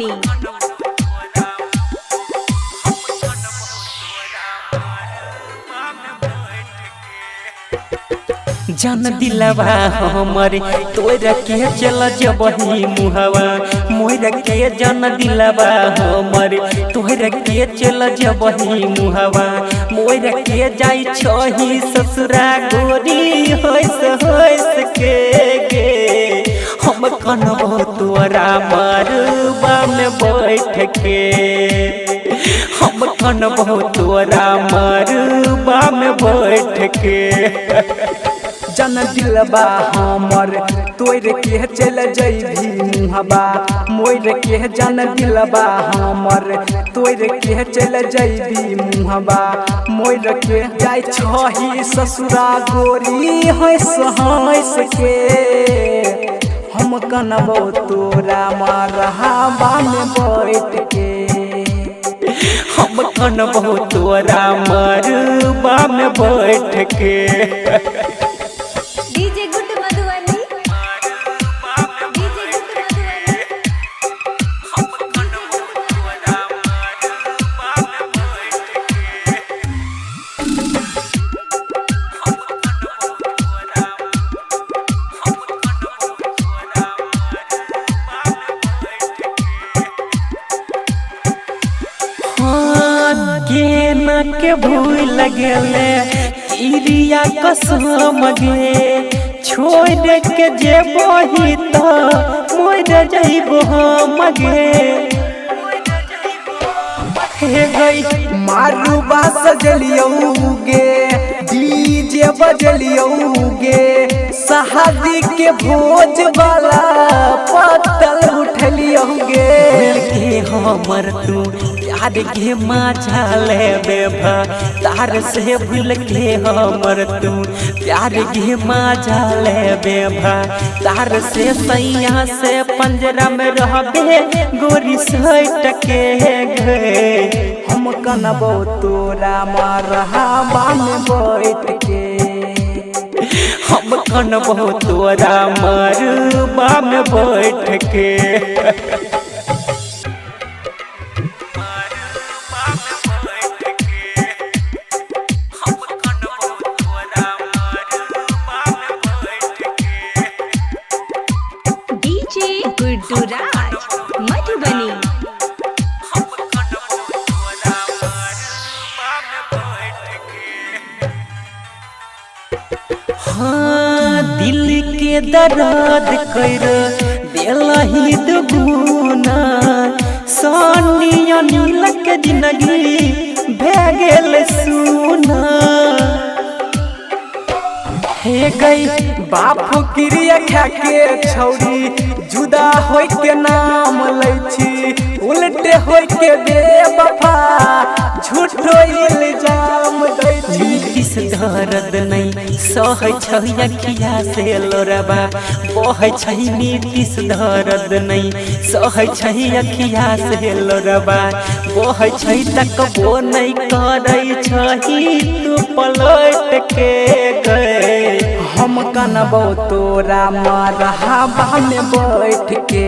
मधुबनी। जान दिलवा हमर तोरा के चल जबही मुहवा मोर के जान दिलवा हमर तोरा के चल जबही मुहवा मोर के जाई छही ससुरा गोरी होइस के गे हम कनबो तोरा मरबा में बैठ के हम कनबो तोरा मरबा में बैठ के जन दिलबा हमर तोर के चल जइभी मुहबा मोर के जन दिलबा हमर तोर के चल जइभी मुहबा मोर के जाय छही ससुरा गोरी हंस के हम कनबो तोरा मरहबा में बैठ के हम कनबो तोरा मरबा में बैठ के डीजे गुड मधुबनी। के भूल गेले चिड़िया कसम गे छोड़ के जेबही तो मोर जइबो हम गे हे गई मारू बास जलियोगे डीजे बजलियोगे शादी के भोज वाला पतल उठलियोगे के हमर तू प्यार के माझा ले बेभा तार से भूल के हमर तू प्यार के माझा ले बेभा तार से सैया से पंजरा में रहबे गोरी सट के गए हम कनबो तोरा मरहबा में बैठ के हम कनबो तोरा मरबा में बैठ के डीजे गुड्डू राज मधुबनी। हाँ दिल के दर्द कर दिलही दुगुना सोनिया नील के जिंदगी भैगल सुना हे गई बापू क्रिया खा के छौरी जुदा होय के नाम लै छी उल्टे होय के बेवफा झूठो इल्जाम दै छी किस दर्द नहीं सह अखिया से लोरबा बह नीतिस दर्द नहीं सह अखिया से लोरबा बह तकबो नहीं करे छही तू पलट के गए हम कनबो तोरा मरहबा में बैठ के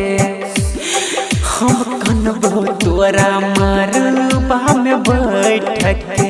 हम कनबो तोरा मरबा में बैठ के